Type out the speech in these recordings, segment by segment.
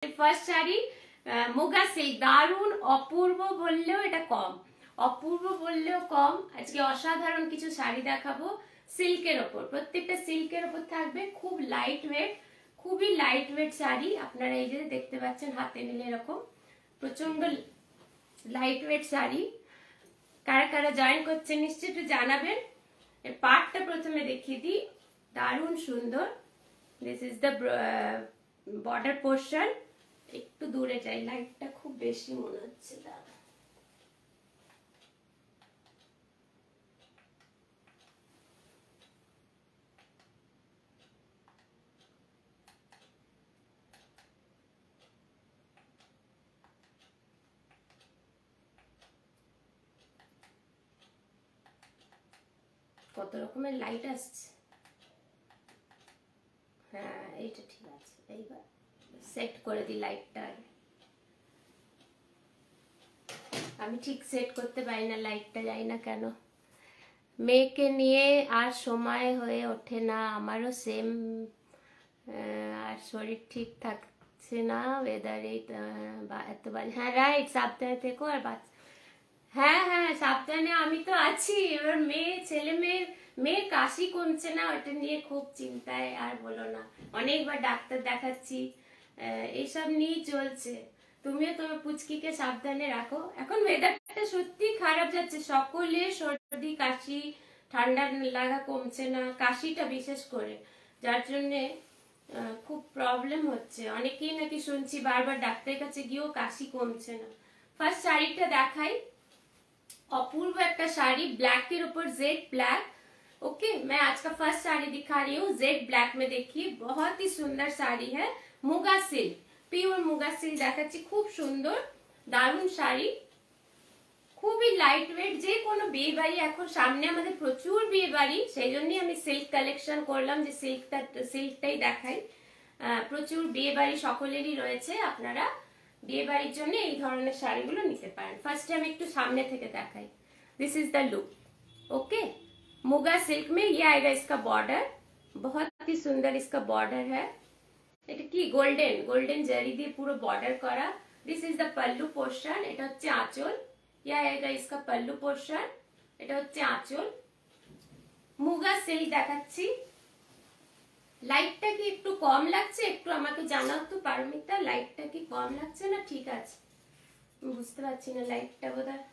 First sari muga silk, দারুণ অপূর্ব বললেও এটা কম, অপূর্ব বললেও কম। আজকে অসাধারণ কিছু শাড়ি দেখাবো সিল্কের ওপর, প্রত্যেকটা সিল্কের ওপর থাকবে, খুব লাইট ওয়েট, খুবই লাইট ওয়েট শাড়ি। আপনারা এই যে দেখতে পাচ্ছেন হাতে নিলে এরকম প্রচন্ড লাইট ওয়েট শাড়ি। কারা কারা জয়েন করছেন নিশ্চয়ই একটু জানাবেন। এর পার্টটা প্রথমে দেখিয়ে দিই, দারুণ সুন্দর। This is the border portion. একটু দূরে যাই, লাইটটা খুব বেশি মনে হচ্ছে, দাঁড়া। কত রকমের লাইট আসছে। হ্যাঁ এইটা ঠিক আছে, এইবার সেট করে দিই লাইটটা। আমি ঠিক সেট করতে পারি না লাইটটা, যাই না কেন। মেয়েকে নিয়ে আর সময় হয়ে ওঠে না, আমারও সেম। আর শরীর ঠিক থাকছে না, ওয়েদার এই এত বাজে। হ্যাঁ রাইট, সাবধানে থেকো। আর হ্যাঁ হ্যাঁ সাবধানে, আমি তো আছি। এবার মেয়ে, ছেলে মেয়ের কাশি কমছে না, ওটা নিয়ে খুব চিন্তায়, আর বলো না। অনেকবার ডাক্তার দেখাচ্ছি, এইসব নিয়েই চলছে। তুমিও তোমার পুচকিকে সাবধানে রাখো। এখন ওয়েদারটা সত্যি খারাপ যাচ্ছে, সকলে সর্দি কাশি, ঠান্ডা লাগা কমছে না, কাশিটা বিশেষ করে, যার জন্যে খুব প্রবলেম হচ্ছে। অনেকেই নাকি শুনছি বারবার ডাক্তারের কাছে গিয়েও কাশি কমছে না। ফার্স্ট শাড়িটা দেখাই, अपूर्व एक साड़ी ब्लैक के ऊपर जेड ब्लैक। ओके, मैं आज का फर्स्ट साड़ी दिखा रही हूँ जेड ब्लैक में। देखिए बहुत ही सुंदर साड़ी है, muga silk, pure muga silk देखाচ্ছি, খুব সুন্দর দারুণ শাড়ি, খুবই লাইট ওয়েট। যে কোনো বিয়ে বাড়ি, এখন সামনে আমাদের প্রচুর বিয়ে বাড়ি, সেই জন্যই আমি সিল্ক কালেকশন করলাম, যে সিল্কটাই দেখাই। প্রচুর বিয়ে বাড়ি সকলেরই রয়েছে, আপনারা বিয়ে বাড়ির জন্য এই ধরনের শাড়িগুলো নিতে পারেন। ফার্স্টে আমি একটু সামনে থেকে দেখাই। This is the look. Okay, muga silk में ये आएगा इसका बॉर्डर, बहुत ही सुंदर इसका बॉर्डर है। এটা কি গোল্ডেন গোল্ডেন জারি দিয়ে পুরো বর্ডার করা। This is the pallu portion, এটা হচ্ছে আঁচল। ये आएगा इसका पल्लू पोर्शन, এটা হচ্ছে আঁচল। মুগা সিল্ক দেখাচ্ছি। লাইটটা কি একটু কম লাগছে? একটু আমাকে জানাও তো পারমিতা, লাইটটা কি কম লাগছে না ঠিক আছে? বুঝতে পারছি না, লাইটটা বোধহয়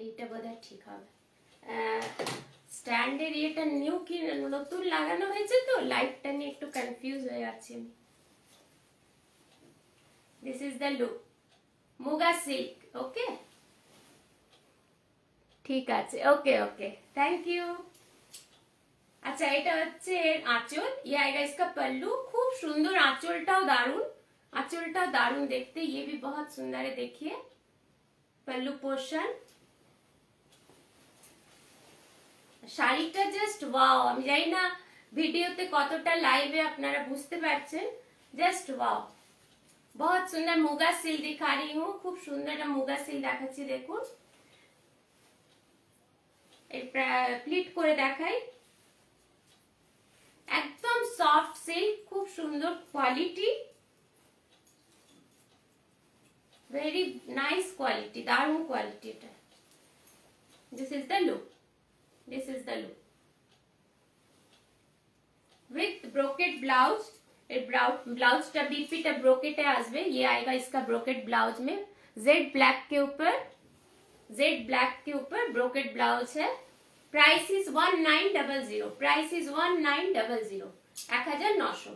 এইটা বোধহয় ঠিক হবে। স্ট্যান্ডের এটা নিউ কি নতুন লাগানো হয়েছে, তো লাইটটা নিয়ে একটু কনফিউজ হয়ে যাচ্ছি। This is the look, muga silk. Okay ঠিক আছে, ওকে ওকে, থ্যাংক ইউ। अच्छा, এটা হচ্ছে আঁচল। ये आएगा इसका पल्लू, खूब सुंदर, आंचलটাও দারুন, आंचलটাও দারুন দেখতে। ये भी बहुत सुंदर है, देखिए पल्लू पोर्शन। শাড়িটা জাস্ট ওয়াও। আমি জানি না ভিডিওতে কতটা লাইভে আপনারা বুঝতে পারছেন, জাস্ট ওয়াও, बहुत सुंदर मुगा सिल्क दिखा रही हूँ, खूब सुंदर मुगा सिल्क দেখাচ্ছি। দেখুন প্লিট করে দেখাই, একদম সফট সিল্ক, খুব সুন্দর কোয়ালিটি, ভেরি নাইস কোয়ালিটি, দারুণ কোয়ালিটি এটা। This is the look, this is the look with brocade blouse. ब्लाउजটা बीपीটা ব্রোকেটে আসবে। ये आएगा इसका ब्रोकेट ब्लाउज में, जेड ब्लैक के ऊपर, जेड ब्लैक के ऊपर ब्रोकेट ब्लाउज है। Price is 1900, price is 1900, 1900,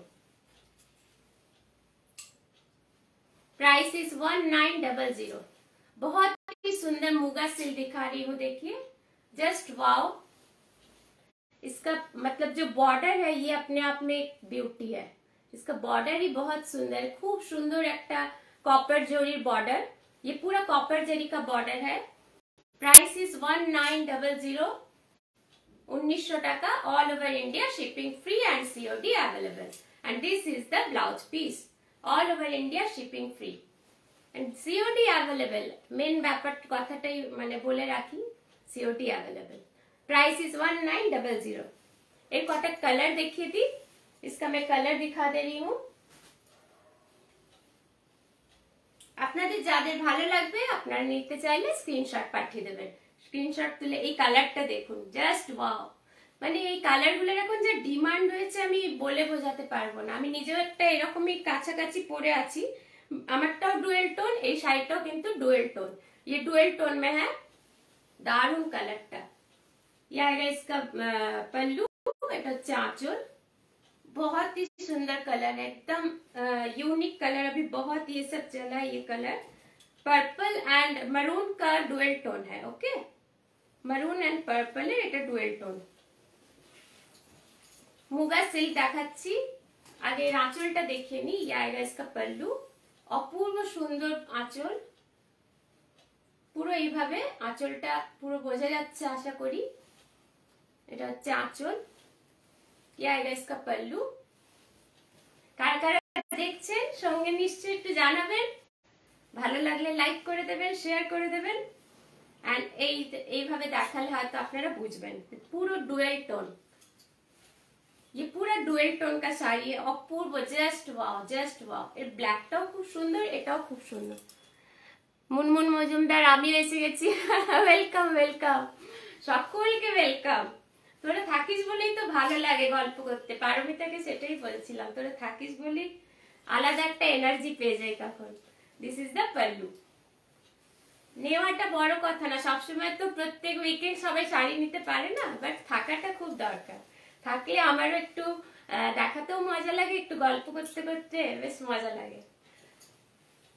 price is 1900। बहुत ही सुंदर मुगा सिल्क दिखा रही हूँ, देखिए जस्ट वाओ। इसका मतलब जो बॉर्डर है ये अपने आप में एक ब्यूटी है, इसका बॉर्डर ही बहुत सुंदर है, खूब सुंदर एक कॉपर जरी बॉर्डर, ये पूरा कॉपर जरी का बॉर्डर है। प्राइस इज 1900, 1900 টাকা, all over India shipping free and COD available. And this is the blouse piece, all over India shipping free and COD available. Main ব্যাপার কথাটাই মানে বলে রাখি, सीओडी अवेलेबल। Price is 1900। এর কটা কালার দেখিয়ে দিই। इसका मैं कलर दिखा दे रही हूँ। আপনাদের যাদের ভালো লাগবে আপনারা নিতে চাইলে স্ক্রিনশট পাঠিয়ে দেবেন। স্ক্রিনশট তুলে এই কালারটা দেখুন, জাস্ট ওয়াও। মানে এই কালারগুলোর এখন যে ডিমান্ড হয়েছে আমি বলে বোঝাতে পারবো না। আমি নিজেও একটা এরকমই কাছাকাছি পরে আছি, আমারটাও ডুয়েল টোন, এই শাড়িটাও কিন্তু ডুয়েল টোন। ये डुअल टोन में है, दारुण कलरটা। ये आएगा इसका पल्लू, এটা হচ্ছে आंचल। बहुत ही सुंदर कलर है, एकदम यूनिक कलर। अभी बहुत ये सब चला है ये कलर। पर्पल एंड मरून का डुअल टोन है। ओके, मरून एंड पर्पल है, এটা ডুয়েল টোন। মুগা সিল্ক দেখাচ্ছি, আগে আঁচলটা দেখিয়ে নি। ये आएगा इसका पल्लू, অপূর্ব সুন্দর আঁচল। পুরো এইভাবে আঁচলটা পুরো বোঝা যাচ্ছে আশা করি। এটা হচ্ছে আঁচল। ये आएगा इसका पल्लू। কারা কারা দেখছেন সঙ্গে নিশ্চয়ই একটু জানাবেন, ভালো লাগলে লাইক করে দেবেন, শেয়ার করে দেবেন। এন্ড এইভাবে দেখালে হয়তো আপনারা বুঝবেন। পুরো ডুয়েল টোন, ये पूरा डुएल टोन का साड़ी है, अपूर्व, जस्ट वाओ, जस्ट वाओ। এর ব্ল্যাকটাও খুব সুন্দর, এটাও খুব সুন্দর। মুনমুন মজুমদার, আমি এসে গেছি। ওয়েলকাম ওয়েলকাম, সকলকে ওয়েলকাম। তোরা থাকিস বলেই তো ভালো লাগে গল্প করতে। পারমিতাকে সেটাই বলছিলাম, তোরা থাকিস বলেই আলাদা একটা এনার্জি পেয়ে যাই তখন। This is the pallu. নেওয়াটা বড় কথা না, সবসময় তো প্রত্যেক উইকেন্ড সবাই শাড়ি নিতে পারে না, বাট থাকাটা খুব দরকার। থাকলে আমারও একটু দেখাতেও মজা লাগে, একটু গল্প করতে করতে বেশ মজা লাগে।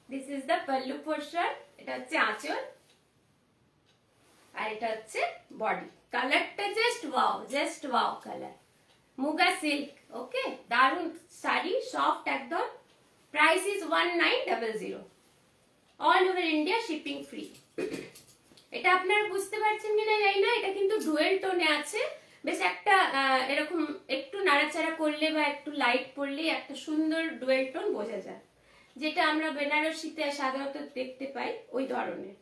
This is the pallu portion. এটা হচ্ছে আঁচল আর এটা হচ্ছে বডি। কালারটা just wow, just wow colour. Muga silk. Okay, দারুন শাড়ি, সফট একদম। Price is 1900। All over India shipping free. এটা আপনারা বুঝতে পারছেন কিনা জানি না, এটা কিন্তু ডুয়েল টোনে আছে। বেশ একটা এরকম একটু নাড়াচাড়া করলে বা একটু লাইট পড়লে একটা সুন্দর ডুয়েল টোন বোঝা যায়, যেটা আমরা বেনারসিতে সাধারণত দেখতে পাই ওই ধরনের।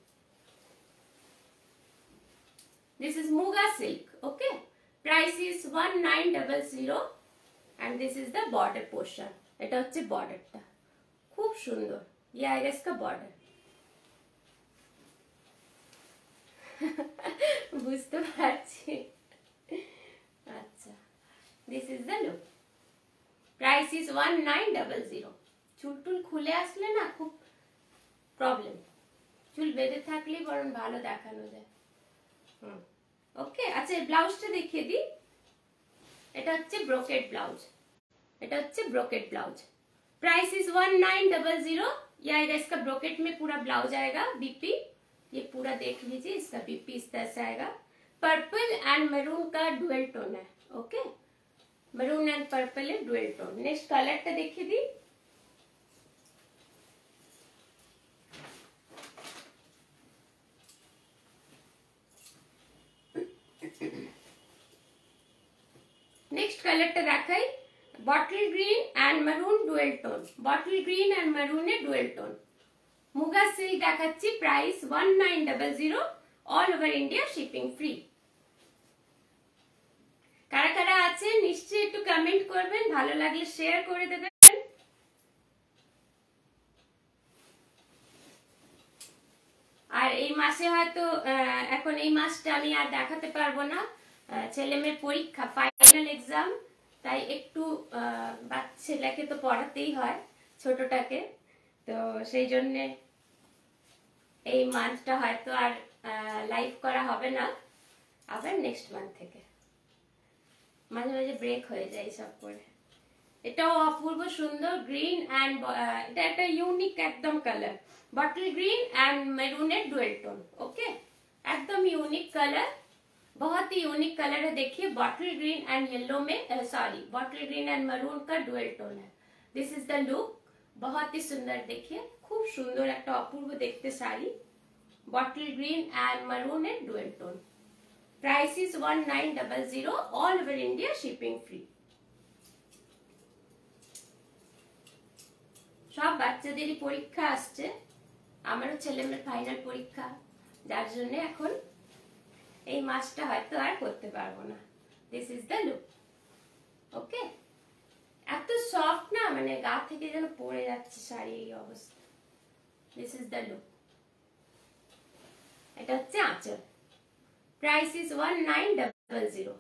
This is Muga silk. Okay, price is 1900 and this is the border portion. এটা হচ্ছে বর্ডারটা, খুব সুন্দর। ये आएगा इसका border। বুঝতে পারছি। আচ্ছা, this is the look. Price is 1900। চুলটুল খুলে আসলে না খুব প্রবলেম, চুল বেঁধে থাকলে বরং ভালো দেখানো যায়। ওকে, আচ্ছা ব্লাউজটা দেখিয়ে দিই। এটা হচ্ছে ব্রোকেড ব্লাউজ, এটা হচ্ছে ব্রোকেড ब्लाउज। Price is 1900। ये आएगा इसका ब्रोकेट में पूरा ब्लाउज आएगा, बीपी। ये पूरा देख लीजिए, इसका बीपी इस तरह से आएगा। पर्पल एंड मैरून का डुअल टोन है। ओके, मैरून एंड पर्पल है डुअल टोन। नेक्स्ट कलरটা দেখিয়ে দিই। नेक्स्ट कलरটা দেখাই। Bottle green and maroon dual tone. Bottle green and maroon এ ডুয়েল টোন। মুগা সিল্ক দেখাচ্ছি, price 1900। All over India shipping free. কারা কারা আছে নিশ্চয়ই একটু কমেন্ট করবেন, ভালো লাগলে শেয়ার করে দেবেন। আর এই মাসে হয়তো এখন এই মাসটা আমি আর দেখাতে পারবো না, ছেলে মেয়ের পরীক্ষা, ফাইনাল এক্সাম, তাই একটু ছেলেকে তো পড়াতেই হয় ছোটটাকে, তো সেই জন্য এই মান্থটা হয়তো আর লাইভ করা হবে না, আবার নেক্সট মান্থ থেকে। মাঝে মাঝে ব্রেক হয়ে যায় সব করে। এটাও অপূর্ব সুন্দর গ্রিন এন্ড এটা একটা ইউনিক একদম colour, bottle green and maroon है डुअल टोन। ओके, एकदम यूनिक कलर, बहुत ही यूनिक कलर है। देखिए बॉटल ग्रीन एंड येलो में, sorry bottle green and maroon का डुअल टोन है। दिस इज द लुक, बहुत ही सुंदर। देखिए खूब सुंदर एक अपूर्व देखते sari, bottle green and maroon है dual tone. Price is 1900। All over India shipping free. সব বাচ্চাদেরই পরীক্ষা আসছে, আমারও ছেলেমেয়ের ফাইনাল পরীক্ষা, যার জন্য এখন এই মাসটা হয়তো আর করতে পারবো না। This is the look. Okay, soft না, মানে গা থেকে যেন পড়ে যাচ্ছে শাড়ি, এই অবস্থা। This is the look. এটা হচ্ছে আঁচল। Price is 1900।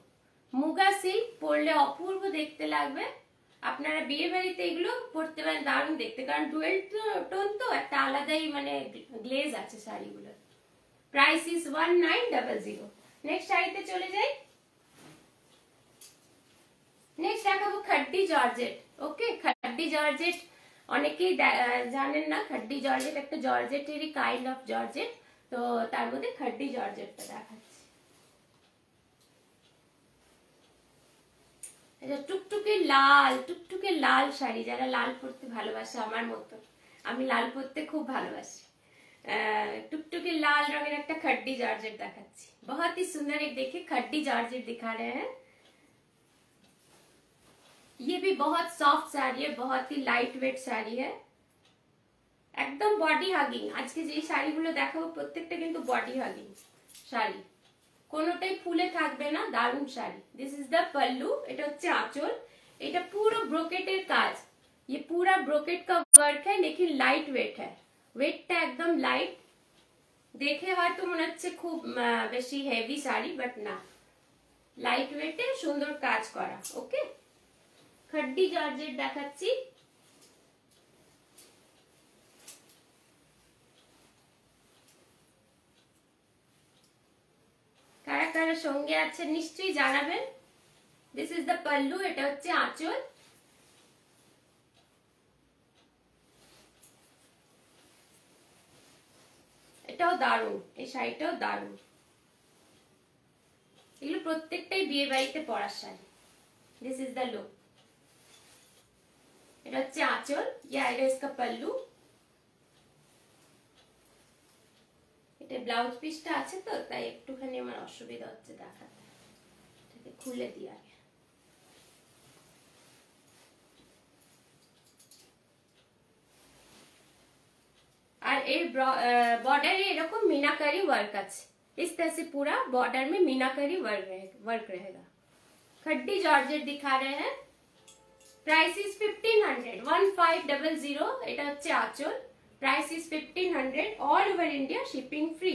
মুগা সিল্ক, পরলে অপূর্ব দেখতে লাগবে। আপনারা বিয়ে বাড়িতে এগুলো পরতে পারেন, দারুণ দেখতে, কারণ ডুয়েল টোন তো, একটা আলাদাই মানে গ্লেজ আছে শাড়িগুলো। Price is 1900। নেক্সট শাড়িতে চলে যাই। নেক্সট দেখাবো খাড্ডি জর্জেট। ওকে, খাড্ডি জর্জেট অনেকেই জানেন না। খাড্ডি জর্জেট একটা জর্জেটেরই কাইন্ড অফ জর্জেট, তো তার মধ্যে খাড্ডি জর্জেটটা দেখাচ্ছি। এটা টুকটুকে লাল, টুকটুকে লাল শাড়ি। যারা লাল পরতে ভালোবাসে আমার মতো, আমি লাল পরতে খুব ভালোবাসি। टुकटुके लाल रंग एक खड्डी जॉर्जेट देखाচ্ছি, बहुत ही सुंदर। एक देखिए खड्डी जॉर्जेट दिखा रहे हैं। ये भी बहुत सॉफ्ट साड़ी है, बहुत ही लाइट वेट साड़ी है, एकदम बॉडी हागिंग। आज के যে শাড়িগুলো দেখাবো প্রত্যেকটা কিন্তু বডি হাগিং শাড়ি, কোনোটাই ফুলে থাকবে না, দারুণ শাড়ি। দিস ইজ দ্য पल्लू। এটা হচ্ছে আঁচল। এটা পুরো ব্রোকেটের কাজ, ये पूरा ब्रोकेट का वर्क है, लेकिन लाइट वेट है। वेटটা একদম লাইট, দেখে হয়তো মনে হচ্ছে খুব বেশি হেভি শাড়ি, বাট না, লাইট ওয়েটে সুন্দর কাজ করা। ওকে, খাড্ডি জর্জেট দেখাচ্ছি। কারা কারা সঙ্গে আছে নিশ্চয়ই জানাবেন। দিস ইজ দ্য पल्लू। এটা হচ্ছে আঁচল। এটাও দারুণ, এই শাড়িটাও দারুণ। এগুলো প্রত্যেকটাই বিয়ে বাড়িতে পরার sari. This is the look. এটা হচ্ছে আঁচল, ইয়া এটা इसका पल्लू। এটা ব্লাউজ পিসটা আছে তো, তাই একটুখানি আমার অসুবিধা হচ্ছে দেখাতে। এটাকে খুলে দিই আগে। और ये बॉर्डर এরকম मीनाकारी वर्क আছে, इस तरह से पूरा बॉर्डर में मीनाकारी वर्क रहेगा। खड्डी जॉर्जेट दिखा रहे हैं। Price is 1500, 1500। এটা হচ্ছে আঁচল। Price is 1500, all over India shipping free.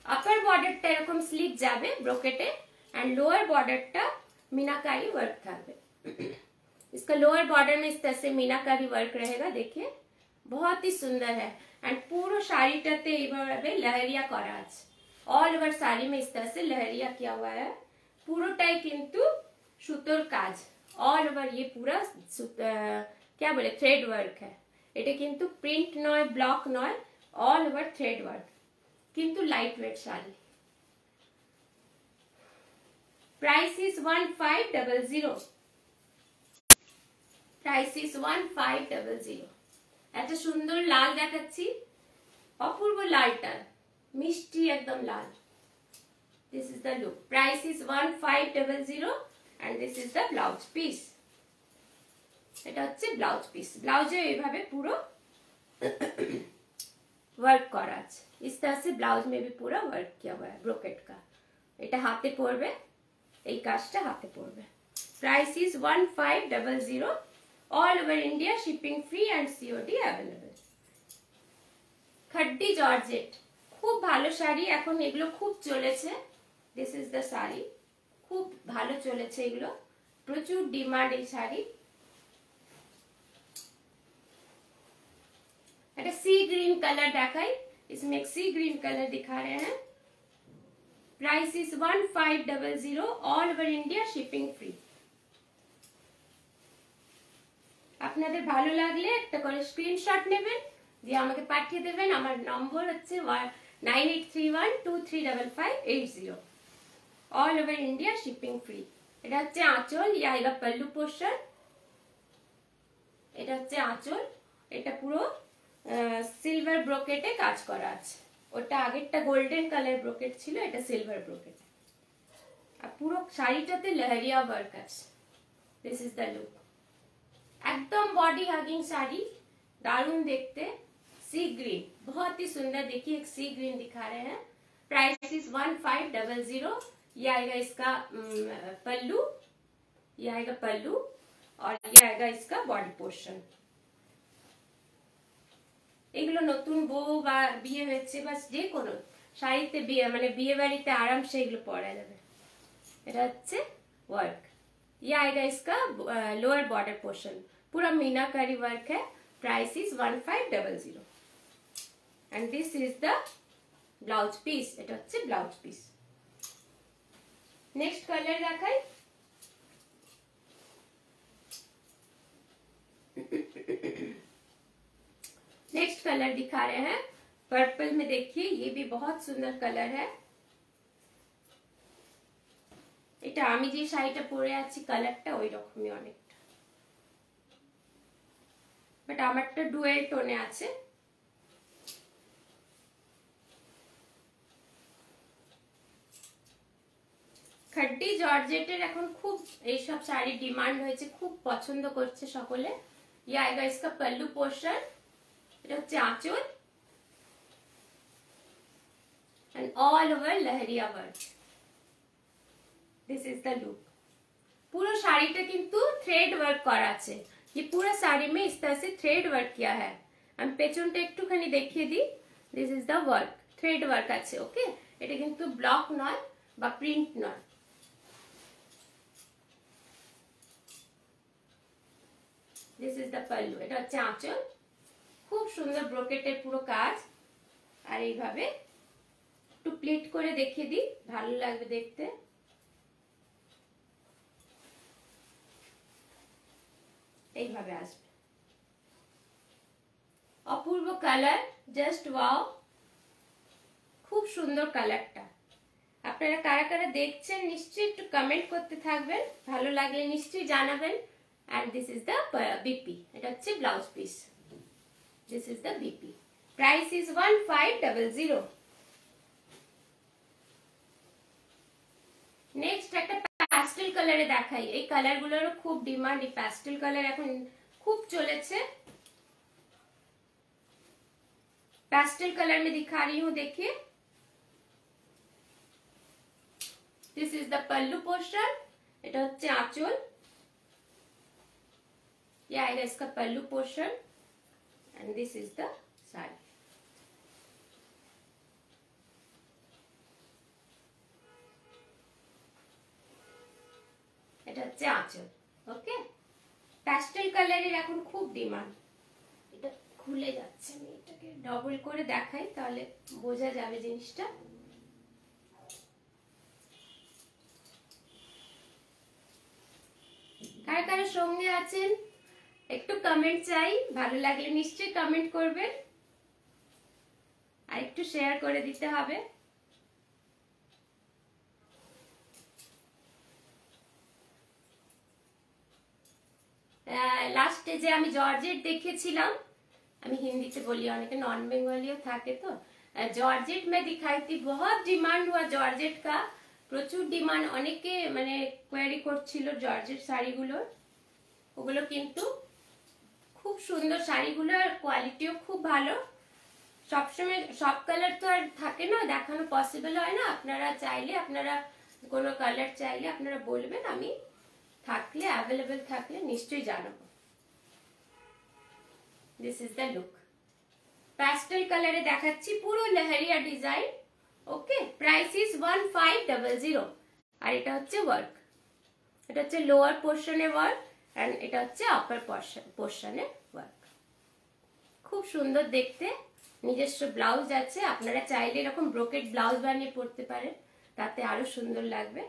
Upper बॉर्डरটা এরকম স্লিক যাবে ব্রোকেটে, एंड लोअर बॉर्डरটা मीनाकारी वर्क থাকবে। इसका लोअर बॉर्डर में इस तरह से मीनाकारी वर्क रहेगा, देखिए बहुत ही सुंदर है। एंड पूरा শাড়িটাতে এইভাবে লহরিয়া করা আছে, ऑल ओवर শাড়ি में इस तरह से लहरिया किया हुआ है। পুরোটাই কিন্তু সুতোর কাজ, ऑल ओवर ये पूरा क्या बोले थ्रेड वर्क है। এটা কিন্তু প্রিন্ট নয়, ব্লক নয়, ऑल ओवर थ्रेड वर्क, কিন্তু light weight sari. Price is 1500। Price is 1500। একটা সুন্দর লাল দেখাচ্ছি, অপূর্ব লালটা, মিষ্টি একদম লাল। This is the look. Price is 1500 and this is the blouse piece। এটা হচ্ছে ব্লাউজ পিস। ব্লাউজে এইভাবে পুরো वर्क করা আছে, इस तरह से ब्लाउज में भी पूरा वर्क किया हुआ है ब्रोकेट का। এটা হাতে পরবে, এই কাজটা হাতে পরবে। Price is 1500, all over India shipping free and COD available. Khaddi georgette खूब ভালো শাড়ি, এখন এগুলো খুব চলেছে। দিস ইজ দ্য শাড়ি, খুব ভালো চলেছে এগুলো, প্রচুর ডিমান্ড এই শাড়ি। এটা सी ग्रीन कलर দেখাই, इसमें एक सी ग्रीन कलर दिखा रहे हैं। Price is 1500, all over India shipping free. আপনাদের ভালো লাগলে একটা করে স্ক্রিনশট নেবেন, দিয়ে আমাকে পাঠিয়ে দেবেন। আমার নম্বর হচ্ছে 9831235580, all over India shipping free. এটা হচ্ছে আঁচল, ইয়া এটা पल्लू पोर्शन। এটা হচ্ছে আঁচল, এটা পুরো সিলভার ব্রোকেটে কাজ করা আছে। ওটা আগেরটা গোল্ডেন কালার ব্রোকেট ছিল, এটা সিলভার ব্রোকেট। আর পুরো শাড়িটাতে লহরিয়া ওয়ার্ক আছে। This is the look. एकदम बॉडी हगिंग साड़ी, दारुण देखते। सी ग्रीन बहुत ही सुंदर, देखिए एक सी ग्रीन दिखा रहे हैं। Price is 1500। ये आएगा इसका पल्लू, ये आएगा पल्लू और ये आएगा इसका बॉडी पोर्शन। এগুলো নতুন বউ বা বিয়ে হয়েছে বা যে কোনো শাড়িতে বিয়ে মানে বিয়ে বাড়িতে আরামসে এগুলো পরা যাবে। এটা হচ্ছে वर्क। ये आएगा इसका लोअर बॉर्डर पोर्शन, पूरा मीनाकारी वर्क है। Price is 1500 and this is the blouse piece. এটা হচ্ছে ব্লাউজ পিস। नेक्स्ट कलर দেখাই। नेक्स्ट कलर दिखा रहे हैं पर्पल में। देखिए ये भी बहुत सुंदर कलर है। এটা আমি যে শাড়িটা পরে আছি কালারটা ওই রকমই অনেকটা, বাট আমারটা ডুয়েল টোনে আছে। খাড্ডি জর্জেটের এখন খুব এইসব শাড়ি ডিমান্ড হয়েছে, খুব পছন্দ করছে সকলে। ये आएगा इसका पल्लू पोर्शन। এটা হচ্ছে আঁচল and all over leheriya work. This is the look. पूरा শাড়িটা কিন্তু থ্রেড ওয়ার্ক করা আছে। ये पूरा साड़ी में इस तरह से थ्रेड वर्क किया है। আমি পেছনটা একটুখানি দেখিয়ে দিই। This is the work, thread work আছে। ওকে, এটা কিন্তু ব্লক নয় বা প্রিন্ট নয়। This is the pallu. এটা হচ্ছে আঁচল, খুব সুন্দর ব্রোকেটের পুরো কাজ। আর এইভাবে একটু প্লিট করে দেখিয়ে দিই, ভালো লাগবে দেখতে। এইভাবে আসবে, অপূর্ব কালার, জাস্ট ওয়াও, খুব সুন্দর কালারটা। আপনারা কারা কারা দেখছেন নিশ্চয়ই একটু কমেন্ট করতে থাকবেন, ভালো লাগলে নিশ্চয়ই জানাবেন। and this is the BP। এটা হচ্ছে blouse piece. this is the BP। price is 1500। Next একটা প্যাস্টেল কালারে দেখাই। এই কালারগুলোরও খুব ডিমান্ড। এই প্যাস্টেল কালার এখন খুব চলেছে। पैस्टल कलर में दिखा रही हूं, देखिए। This is the pallu portion. এটা হচ্ছে আঁচল। ये आएगा इसका pallu portion and this is the sari. এটা হচ্ছে আঁচল। ওকে, প্যাস্টেল কালারের এখন খুব ডিমান্ড। এটা খুলে যাচ্ছে, আমি এটাকে ডবল করে দেখাই তাহলে বোঝা যাবে জিনিসটা। কারা কারা সঙ্গে আছেন একটু কমেন্ট চাই, ভালো লাগলে নিশ্চয়ই কমেন্ট করবেন আর একটু শেয়ার করে দিতে হবে। লাস্টে যে আমি জর্জেট देखेছিলাম, আমি হিন্দিতে বলি, অনেকে नॉन बेंगलियो থাকে তো। जॉर्जेट में दिखाई थी, बहुत डिमांड हुआ जॉर्जेट का, প্রচুর ডিমান্ড। অনেকে মানে কোয়ারি করছিল জর্জেট শাড়িগুলোর। ওগুলো কিন্তু খুব সুন্দর শাড়িগুলো, আর কোয়ালিটিও খুব ভালো। সবসময় সব কালার তো আর থাকে না, দেখানো পসিবল হয় না। আপনারা চাইলে, আপনারা কোনো কালার চাইলে আপনারা বলবেন, আমি থাকলে অ্যাভেলেবল থাকলে নিশ্চয়ই জানাবো। This is the look. Pastel কালারে দেখাচ্ছি, পুরো leheriya design. Okay, price is 1500। আর এটা হচ্ছে ওয়ার্ক। এটা হচ্ছে লোয়ার পোর্শনে ওয়ার্ক এন্ড এটা হচ্ছে আপার পোর্শনে ওয়ার্ক। খুব সুন্দর দেখতে। নিজস্ব ব্লাউজ আছে, আপনারা চাইলে এরকম ব্রোকেট ব্লাউজ বানিয়ে পরতে পারেন, তাতে আরো সুন্দর লাগবে।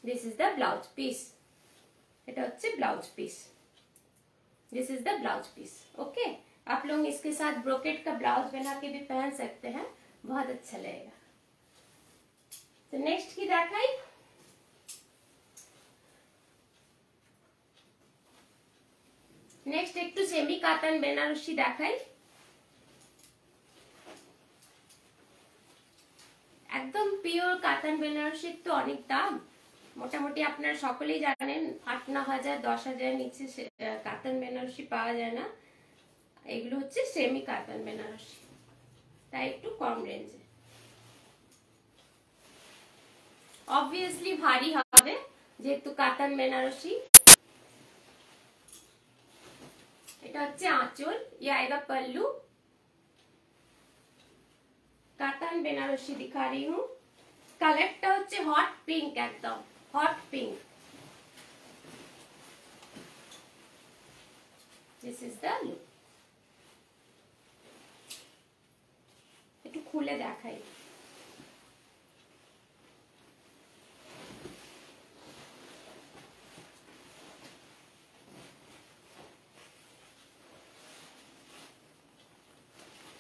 This is the blouse piece. এটা হচ্ছে blouse piece. This is the blouse piece. Okay, आप लोग इसके साथ ब्रोकेट का ब्लाउज बना के भी पहन सकते हैं, बहुत अच्छा लगेगा। तो नेक्स्ट की देखाई। नेक्स्ट একটু সেমি কাতান বেনারসি দেখাই। একদম পিওর কাতান বেনারসির তো অনেক দাম, মোটামুটি আপনারা সকলেই জানেন 8-9 হাজার 10 হাজার নিচে কাতান বেনারসি পাওয়া যায় না। এগুলো হচ্ছে সেমি কাতান বেনারসি, তাই একটু কম রেঞ্জে। অবভিয়াসলি ভারী হবে, যেহেতু কাতান বেনারসি। এটা হচ্ছে आंचल, ये आएगा पल्लू। कातान बेनारसी दिखा रही हूँ। कलरটা হচ্ছে हॉट पिंक, एकदम hot pink. This is the look. একটু খুলে দেখাই।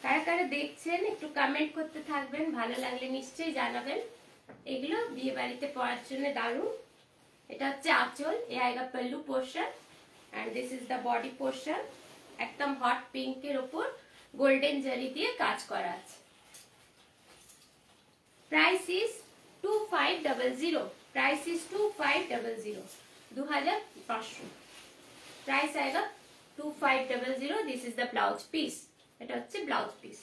কারা কারা দেখছেন একটু কমেন্ট করতে থাকবেন, ভালো লাগলে নিশ্চয়ই জানাবেন। এগুলো বিয়ে বাড়িতে পরার জন্য দারুণ। এটা হচ্ছে आंचल, ये आएगा pallu portion and this is the body portion. एकदम हॉट पिंकेर উপর গোল্ডেন জারি দিয়ে কাজ করা আছে। Price is 2500। Price is 2500, 2500 price आएगा 2500। This is the blouse piece. এটা হচ্ছে blouse piece.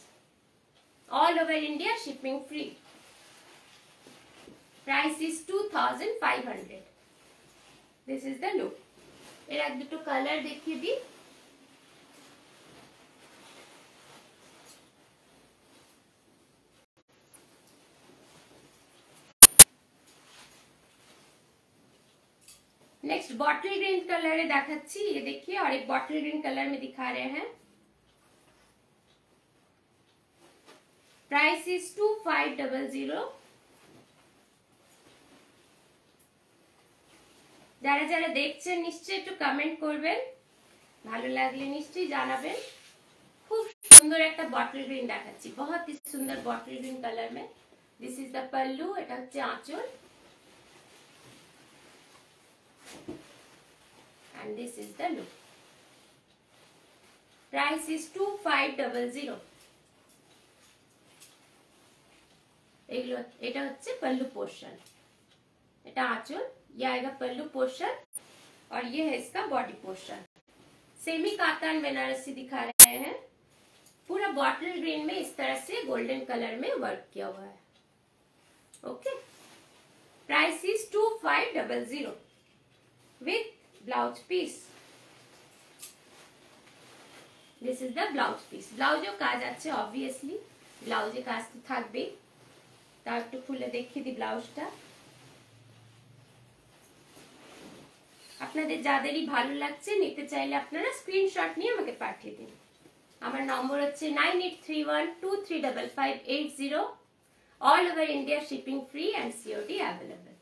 All over India shipping free. Price is 2500। This is the look. এর এক দুটো কালার দেখিয়ে দিই। नेक्स्ट बॉटल ग्रीन कलर है दिखाচ্ছি। ये देखिए और एक बॉटल ग्रीन कलर में दिखा रहे हैं। Price is 2500। যারা যারা দেখছেন নিশ্চয়ই একটু কমেন্ট করবেন, ভালো লাগলে নিশ্চয়ই জানাবেন। খুব সুন্দর একটা বটল গ্রিন দেখাচ্ছি, बहुत ही सुंदर बॉटल ग्रीन कलर में। दिस इज द पल्लू, এটা হচ্ছে आंचल and this is the look. Price is 2500। এগুলো এটা হচ্ছে पल्लू पोर्शन, এটা आंचल, ये आएगा पल्लू पोर्शन और ये है इसका body portion. Semi katan Banarasi दिखा रहे हैं। पूरा बॉटल ग्रीन में इस तरह से गोल्डन कलर में वर्क किया हुआ है। Okay, price is 2500 with blouse piece। this is the blouse piece। ব্লাউজেও কাজ আছে, obviously ব্লাউজে কাজ তো থাকবেই। তা একটু খুলে দেখিয়ে দিই ব্লাউজটা। আপনাদের যাদেরই ভালো লাগছে নিতে চাইলে আপনারা স্ক্রিনশট নিয়ে আমাকে পাঠিয়ে দিন। আমার নম্বর হচ্ছে 9831235580। All over India shipping free and COD available.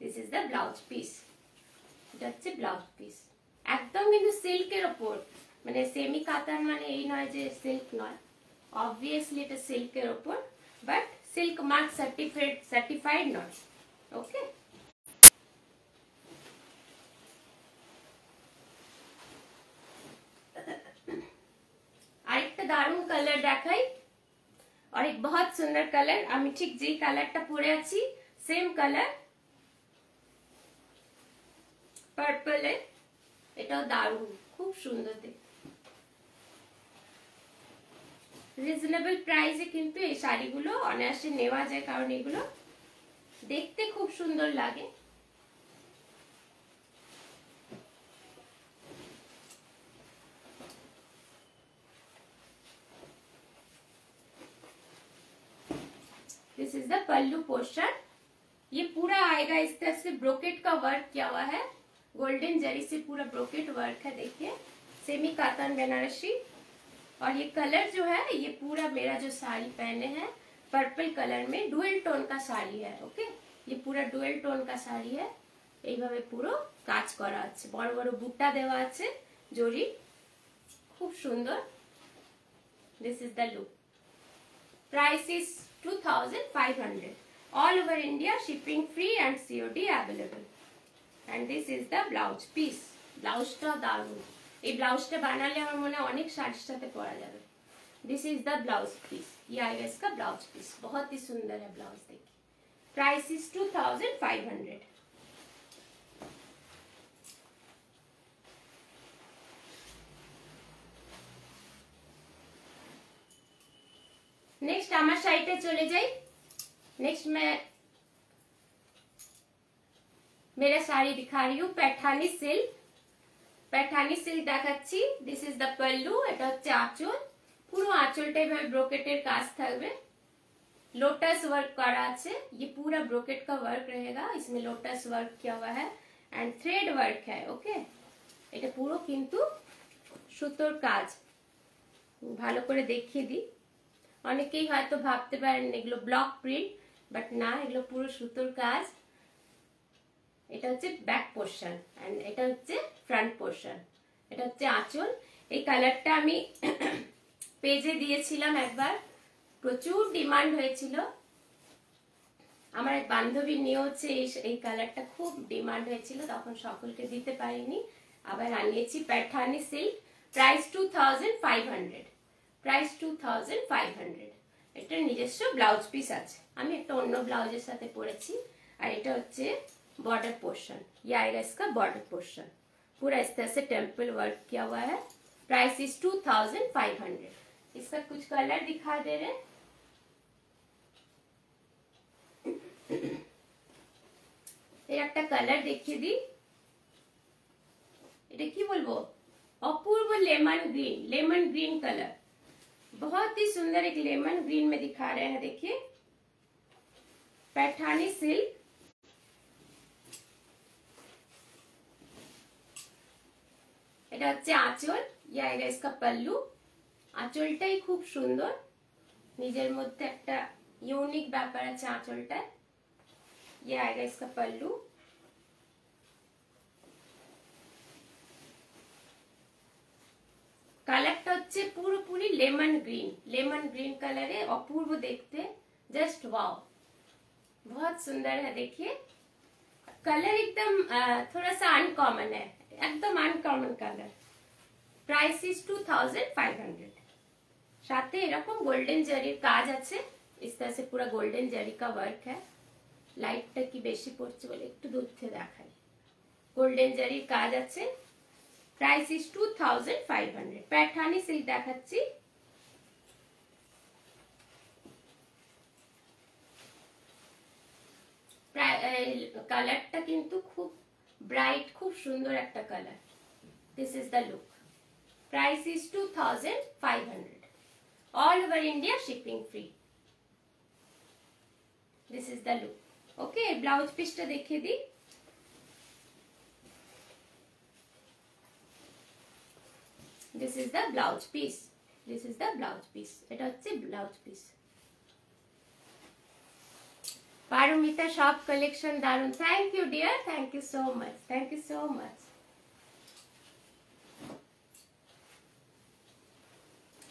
This is the blouse piece. এটা হচ্ছে ব্লাউজ পিস, একদম কিন্তু সিল্কের উপর, মানে সেমি কাতান মানে এই নয় যে সিল্ক নয়, অবভিয়াসলি এটা সিল্কের উপর, বাট সিল্ক মার্ক সার্টিফাইড নয়। ওকে, আরেকটা দারুণ কালার দেখাই, और एक बहुत सुंदर कलर। আমি ঠিক যে কালারটা পরে আছি সেম কালার, পার্পল এ। এটাও দারুণ, খুব সুন্দর দেখতে। রিজনেবল প্রাইসে কিন্তু এই শাড়িগুলো অনায়াসে নেওয়া যায়, কারণ এগুলো দেখতে খুব সুন্দর লাগে। This is the pallu portion. ये पूरा आएगा इस तरह से ब्रोकेट का वर्क किया हुआ है, गोल्डन जरी से पूरा ब्रोकेट वर्क है। देखिए सेमी कातान बनारसी। और ये कलर जो है ये पूरा मेरा जो साड़ी पहने हैं पर्पल कलर में डुअल टोन का साड़ी है। ओके, ये पूरा डुअल टोन का साड़ी है। এইভাবে পুরো কাজ করা আছে, বড় বড় বুটা দেওয়া আছে জরি, খুব সুন্দর। This is the look. Price is 2500। all over India shipping free and COD available। and this is the blouse piece। ব্লাউজটা দারুণ, এই ব্লাউজটা বানালে আমার মনে হয় অনেক শাড়ির সাথে পরা যাবে। This is the blouse piece, ये आएगा इसका ब्लाउज पीस, बहुत ही सुंदर है ब्लाउज। देखिए प्राइस इज 2500। नेक्स्ट আমার শাড়িতে চলে যাই। नेक्स्ट मेरा साड़ी दिखा रही हूँ पैठानी सिल्क দেখাচ্ছি। দিস ইজ দ্য পল্লু, এটা হচ্ছে আঁচল। পুরো আঁচলটা এভাবে ব্রোকেটের কাজ থাকবে, लोटस वर्क करा আছে। ये पूरा ब्रोकेट का वर्क रहेगा, इसमें लोटस वर्क किया हुआ है एंड थ्रेड वर्क है। ओके, এটা পুরো কিন্তু সুতোর কাজ। ভালো করে দেখিয়ে দিই, অনেকেই হয়তো ভাবতে পারেন এগুলো ব্লক প্রিন্ট, বাট না, এগুলো পুরো সুতোর কাজ। এটা হচ্ছে ব্যাক পোর্শন এন্ড এটা হচ্ছে ফ্রন্ট পোর্শন। এটা হচ্ছে আঁচল। এই কালারটা আমি পেজে দিয়েছিলাম একবার, প্রচুর ডিমান্ড হয়েছিল। আমার এক বান্ধবী নিয়ে হচ্ছে এই কালারটা খুব ডিমান্ড হয়েছিল, তখন সকলকে দিতে পারিনি, আবার আনিয়েছি। Paithani silk, price 2500, price 2500। এটা নিজস্ব ব্লাউজ পিস আছে, আমি একটা অন্য ব্লাউজের সাথে পরেছি। আর এটা হচ্ছে बॉर्डर पोर्शन, ये आएगा इसका बॉर्डर पोर्शन, पूरा इस तरह से टेम्पल वर्क किया हुआ है। Price is 2500। इसका कुछ कलर दिखा दे रहे, একটা কালার দেখিয়ে দিই। এটা কি বলবো, अपूर्व लेमन ग्रीन कलर, बहुत ही सुंदर एक लेमन ग्रीन में दिखा रहे हैं। देखिए, पैठानी सिल्क, এটা হচ্ছে আঁচল, ইয়া আएगा इसका पल्लू। আঁচলটাই খুব সুন্দর, নিজের মধ্যে একটা ইউনিক ব্যাপার আছে আঁচলটায়। ইয়া आएगा इसका पल्लू। কালারটা হচ্ছে পুরোপুরি लेमन ग्रीन कलर है, अपूर्व देखते, जस्ट वाओ, बहुत सुंदर है। देखिए, कलर एकदम थोड़ा सा अनकॉमन है, एकदम अनकॉमन कलर। Price is 2500। साथे এরকম গোল্ডেন জারির কাজ আছে, इस तरह से पूरा गोल्डन जरी का वर्क है। লাইটটা কি বেশি পড়ছে বলে একটু দূর থেকে দেখাই। গোল্ডেন জারির কাজ আছে। Price is 2500। पैठानी सिल्क দেখাচ্ছি। কালারটা কিন্তু খুব ব্রাইট, খুব সুন্দর একটা colour. This is the look. Price is 2500। All over India shipping free. This is the look. Okay, blouse পিসটা দেখিয়ে দিই। This is the blouse piece, this is the blouse piece. এটা হচ্ছে ব্লাউজ পিস। পারমিতা সব collection দারুন। Thank you dear, thank you so much, thank you so much.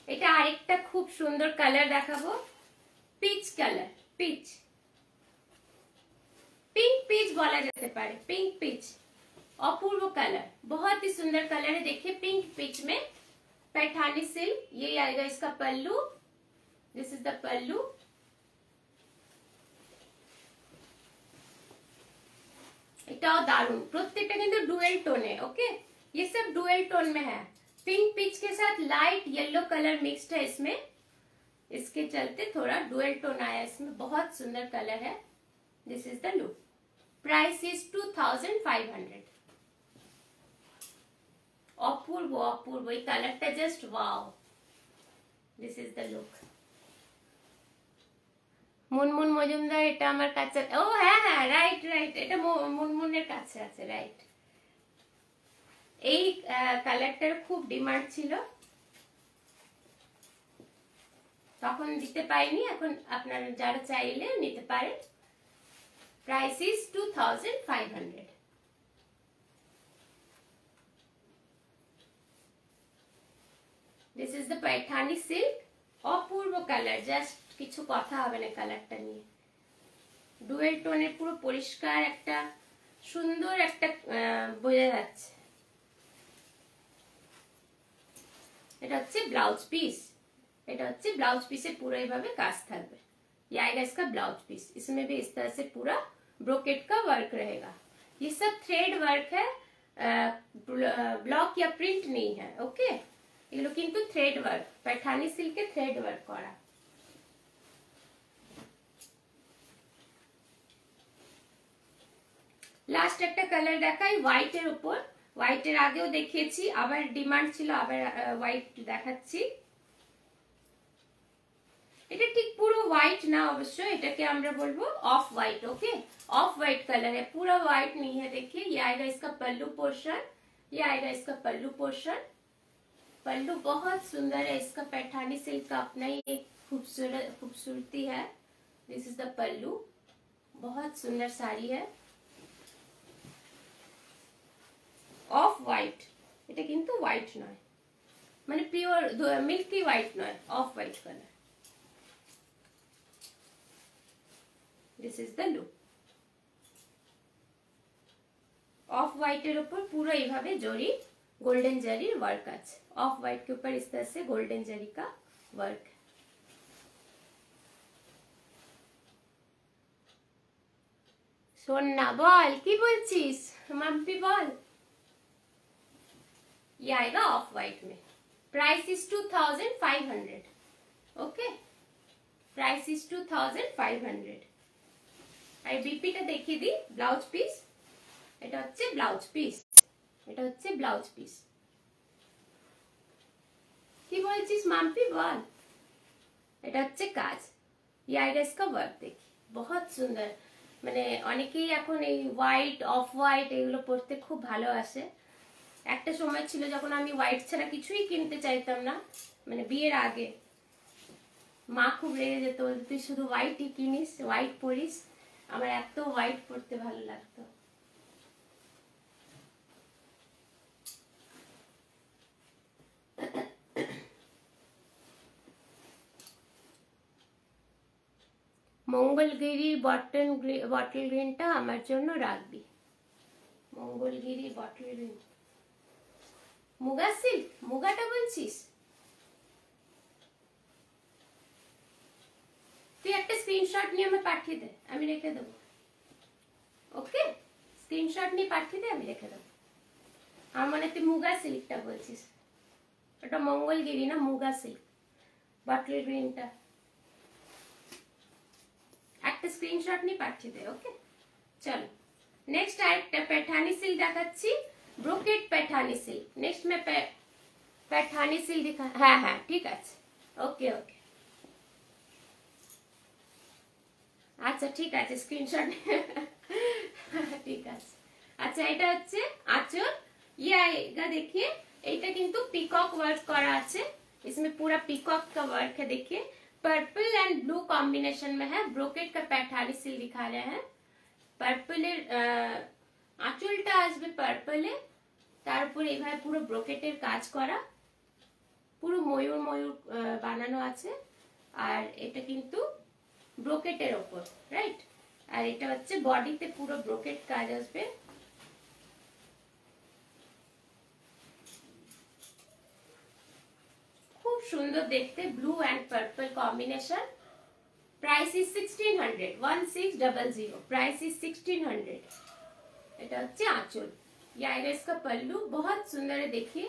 এটা আরেকটা খুব সুন্দর কালার দেখাবো, peach colour, peach, pink peach बोला जाते पारे, पिंक पिच, अपूर्व कलर, बहुत ही सुंदर कलर है। देखिए, पिंक पिच में पैठानी सिल्क, ये आएगा इसका पल्लू। दिस इज द पल्लू। এটাও দারুন, প্রত্যেকটা কিন্তু ডুয়েল टोन है। ओके, ये सब डुअल टोन में है। पिंक पिच के साथ लाइट येलो कलर मिक्स्ड है इसमें, इसके चलते थोड़ा डुअल टोन आया इसमें। बहुत सुंदर कलर है। This is the look. Price is 2500। अपूर्व अपूर्व, ये कलरটা just wow. This is the look. Munmun Majumdar, এটা আমার কাছে, ও হ্যাঁ হ্যাঁ, রাইট রাইট, এটা মুনমুনের কাছে আছে, রাইট। এই কালারটার খুব ডিমান্ড ছিল, তখন দিতে পাইনি, এখন আপনারা যারা চাইলে নিতে পারেন। Price is 2500। This is the Paithani silk. अपूर्व कलर, জাস্ট কিছু কথা হবে না কালারটা নিয়ে। ডুয়েল টোনের পুরো পরিষ্কার একটা সুন্দর একটা বোঝা যাচ্ছে। এটা হচ্ছে ব্লাউজ পিস, এটা হচ্ছে ব্লাউজ পিসে পুরো এইভাবে কাজ থাকবে। ये आएगा इसका ब्लाउज पीस, इसमें भी इस तरह से पूरा ब्रोकेट का वर्क रहेगा। ये सब थ्रेड वर्क है, ब्लॉक या प्रिंट नहीं है। ओके, ये लोग किंतु थ्रेड वर्क, पैठानी सिल्क के थ्रेड वर्क करा। লাস্ট একটা কালার দেখাই হোয়াইটের উপর। হোয়াইটের আগেও দেখিয়েছি, আবার ডিমান্ড ছিল, আবার হোয়াইট দেখাচ্ছি। এটা ঠিক পুরো হোয়াইট না অবশ্য, এটাকে আমরা বলবো of white. Okay, of white colour है, पूरा व्हाइट नहीं है। देखिए ये आएगा इसका पल्लू पोर्शन, ये आएगा इसका पल्लू पोर्शन। पल्लू बहुत सुंदर है इसका, पैठानी सिल्क का अपना ही एक खूबसूरती है। दिस इज द पल्लू, बहुत सुंदर साड़ी है ऑफ व्हाइट। এটা কিন্তু হোয়াইট নয়, মানে পিওর মিল্কি হোয়াইট নয়, off white colour. This is the look. Of white এর উপর পুরো এইভাবে জরি गोल्डन जरी वर्क আছে। ऑफ व्हाइट के ऊपर इस तरह से गोल्डन जरी का वर्क। सोना बॉल की बोलছিস মাম্পি বল। ये आएगा ऑफ व्हाइट में। Price is 2500। Okay, price is 2500। আর বিপিটা দেখিয়ে দিই। ব্লাউজ পিস, এটা হচ্ছে ব্লাউজ পিস, এটা হচ্ছে ব্লাউজ পিস। কি বলছিস মাম্পি বল। এটা হচ্ছে কাজ। ये आएगा इसका वर्क। देखिए बहुत सुंदर, মানে অনেকেই এখন এই হোয়াইট অফ হোয়াইট এগুলো পরতে খুব ভালোবাসে। একটা সময় ছিল যখন আমি হোয়াইট ছাড়া কিছুই কিনতে চাইতাম না, মানে বিয়ের আগে মা খুব রেগে যেত, তুই শুধু হোয়াইটই কিনিস, হোয়াইট পরিস। আমার এত হোয়াইট পরতে ভালো লাগতো। মঙ্গলগিরি বটল গ্রিনটা আমার জন্য রাখবি। Mangalagiri bottle green, muga silk, মুগাটা বলছিস? তুই একটা স্ক্রিনশট নিয়ে আমাকে পাঠিয়ে দে, আমি রেখে দেবো। ওকে, স্ক্রিনশট নিয়ে পাঠিয়ে দে, আমি রেখে দেবো। আমার মনে তুই মুগা সিল্কটা বলছিস, ওটা মঙ্গলগিরি না, মুগা সিল্ক বটল গ্রিনটা। একটা স্ক্রিনশট নিয়ে পাঠিয়ে দে। ওকে, চলো নেক্সট আরেকটা पैठानी सिल्क দেখাচ্ছি, ব্রোকেট पैठानी सिल्क। नेक्स्ट में पैठानी सिल्क दिखा। হ্যাঁ হ্যাঁ ঠিক আছে, ওকে ওকে, আচ্ছা ঠিক আছে, স্ক্রিনশট ঠিক আছে। আচ্ছা এটা হচ্ছে আঁচল। ये आएगा देखिए, এটা কিন্তু পিকক ওয়ার্ক করা আছে, इसमें पूरा पिकॉक का वर्क है। देखिए पर्पल एंड ब्लू कॉम्बिनेशन में है। ब्रोकेट का पैठानी सिल्क दिखा रहे हैं। পার্পলের আঁচলটা আসবে পার্পলে, তার উপরে এইভাবে পুরো ব্রোকেটের কাজ করা, পুরো ময়ূর ময়ূর বানানো আছে। আর এটা কিন্তু ব্রোকেটের ওপর, রাইট। আর এটা হচ্ছে বডিতে পুরো ব্রোকেট কাজ আসবে। খুব সুন্দর দেখতে, blue and purple combination. Price is 1600, 1600। Price is 1600। এটা হচ্ছে আঁচল। ये आएगा इसका पल्लू, बहुत सुंदर है। देखिए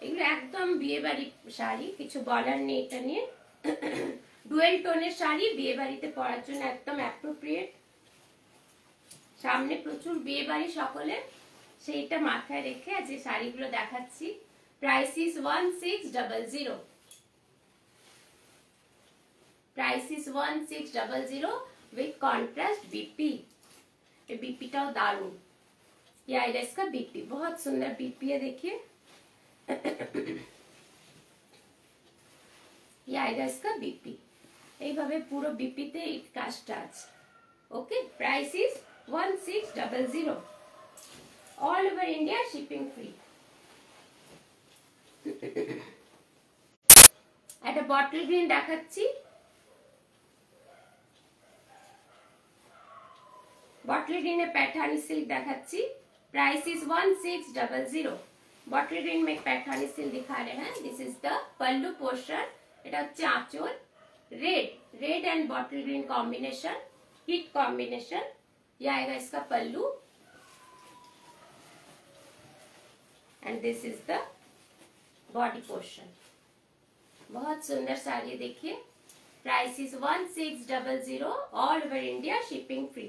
এগুলো একদম বিয়ে বাড়ি শাড়ি, কিছু বলার নেই এটা নিয়ে। ডুয়েল টোনের শাড়ি, বিয়ে বাড়িতে পরার জন্য একদম অ্যাপ্রোপ্রিয়েট। সামনে প্রচুর বিয়ে বাড়ি সকলে, সেইটা মাথায় রেখে আজ এই শাড়িগুলো দেখাচ্ছি। Price is 1600। Price is 1600 with contrast BP. ये बीपी टाও दारुण। ये आएगा इसका बीपी, बहुत सुंदर बीपी है। देखिए ये आएगा इसका बीपी, এইভাবে পুরো বিপিতে এই কাজটা আছে। Okay, price is 1600। All over India shipping free. একটা বটল গ্রিন দেখাচ্ছি, बॉटल ग्रीन में पैठानी सिल्क देखाচ্ছি। Price is 1600। बॉटल ग्रीन में पैठानी सिल्क दिखा रहे हैं। This is the pallu portion. এটা হচ্ছে আঁচল। Red and bottle green combination, hit combination. ये आएगा इसका pallu and this is the body portion. बहुत सुंदर साड़ी है। देखिए price is 1600। All over India shipping free.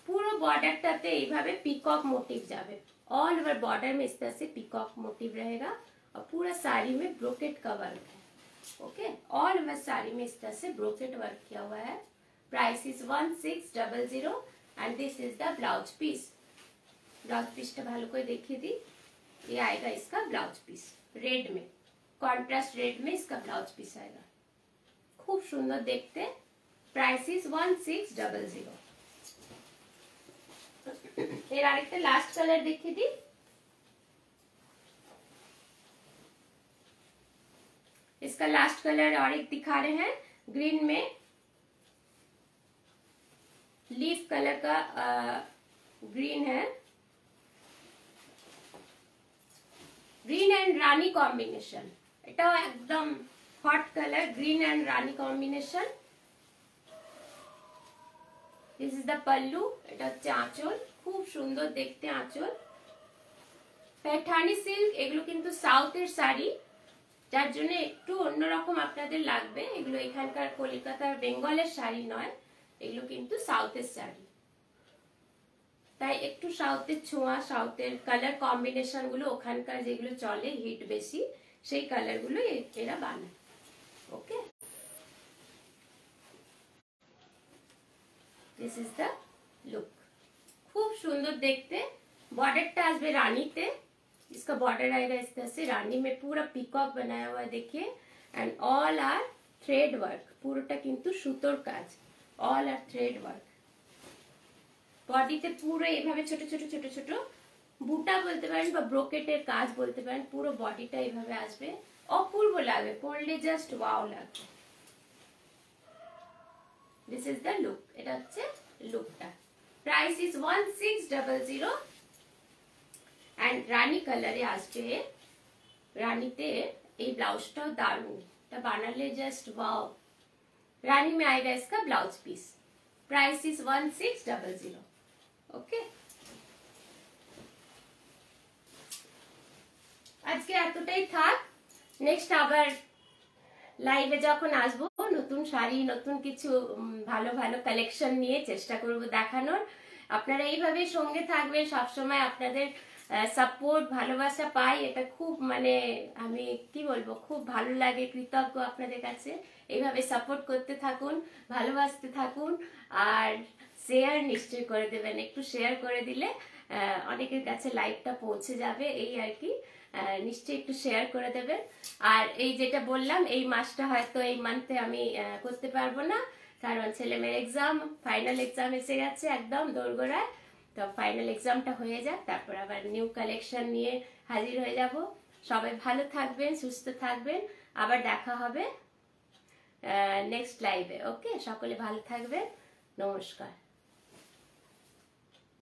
पूरा बॉर्डरटाते এইভাবে পিকক मोटिव जावे। ऑल ओवर बॉर्डर में इस तरह से पिकॉक मोटिव रहेगा और पूरा साड़ी में ब्रोकेट का वर्क है। ओके, ऑल ओवर साड़ी में इस तरह से ब्रोकेट वर्क किया हुआ है। Price is 1600 and this is the blouse piece. Blouse पीसটা ভালো করে দেখিয়ে দিই। ये आएगा इसका ब्लाउज पीस रेड में, कॉन्ट्रास्ट रेड में इसका ब्लाउज पीस आएगा। खूब सुंदर देखते। Price is 1600। এর আরেকটা লাস্ট কালার দেখিয়ে দিই। इसका लास्ट कलर और एक दिखा रहे हैं ग्रीन में, लीफ कलर का ग्रीन है, ग्रीन एंड रानी कॉम्बिनेशन। এটাও একদম hot colour, green and rani combination. This is the pallu, এটা হচ্ছে আঁচল। খুব সুন্দর দেখতে আঁচল। पैठानी सिल्क এগুলো কিন্তু সাউথের শাড়ি, যার জন্য একটু অন্যরকম আপনাদের লাগবে। এগুলো এখানকার কলকাতার বেঙ্গলের শাড়ি নয়, এগুলো কিন্তু সাউথের শাড়ি, তাই একটু সাউথের ছোঁয়া, সাউথের কালার কম্বিনেশন গুলো ওখানকার যেগুলো চলে হিট বেশি, সেই কালার গুলো এরা বানায়। ওকে, दिस इज द लुक। खूब सुंदर देखते। बॉर्डरটা আসবে রানীতে। इसका बॉर्डर आएगा इस तरह से, रानी में पूरा पिकॉक बनाया हुआ है देखिए। And all are thread work, পুরোটা কিন্তু সুতোর কাজ। All are thread work. বডিতে পুরো এইভাবে ছোট ছোট ছোট ছোট বুটা বলতে পারেন বা ব্রোকেটের কাজ বলতে পারেন। পুরো বডিটা এইভাবে আসবে, অপূর্ব লাগবে, পরলে জাস্ট ওয়াও লাগবে। This is the look. এটা হচ্ছে লুকটা। প্রাইস ইজ 1600 एंड रानी कलरे আসবে। রানীতে এই ব্লাউজটাও দারুণ, এটা বানালে জাস্ট ওয়াও। রানী में आएगा इसका blouse piece. Price is 1600। Okay, আজকে এতটাই থাক। নেক্সট আবার লাইভে যখন আসবো নতুন শাড়ি, নতুন কিছু ভালো ভালো কালেকশন নিয়ে চেষ্টা করব দেখানোর। আপনারা এইভাবে সঙ্গে থাকবেন সব সময়। আপনাদের সাপোর্ট, ভালোবাসা পাই, এটা খুব মানে আমি কি বলবো, খুব ভালো লাগে, কৃতজ্ঞ আপনাদের কাছে। এইভাবে সাপোর্ট করতে থাকুন, ভালোবাসতে থাকুন আর শেয়ার নিশ্চয়ই করে দেবেন। একটু শেয়ার করে দিলে অনেকের কাছে লাইভটা পৌঁছে যাবে, এই আর কি। নিশ্চয়ই একটু শেয়ার করে দেবেন। আর এই যেটা বললাম, এই মাসটা হয়তো এই মান্থে আমি করতে পারবো না, কারণ ছেলে মেয়ের এক্সাম, ফাইনাল এক্সাম এসে গেছে একদম দোরগোড়ায়। তো ফাইনাল এক্সামটা হয়ে যাক, তারপর আবার নিউ কালেকশন নিয়ে হাজির হয়ে যাব। সবাই ভালো থাকবেন, সুস্থ থাকবেন। আবার দেখা হবে নেক্সট লাইভে। ওকে, সকলে ভালো থাকবেন। নমস্কার।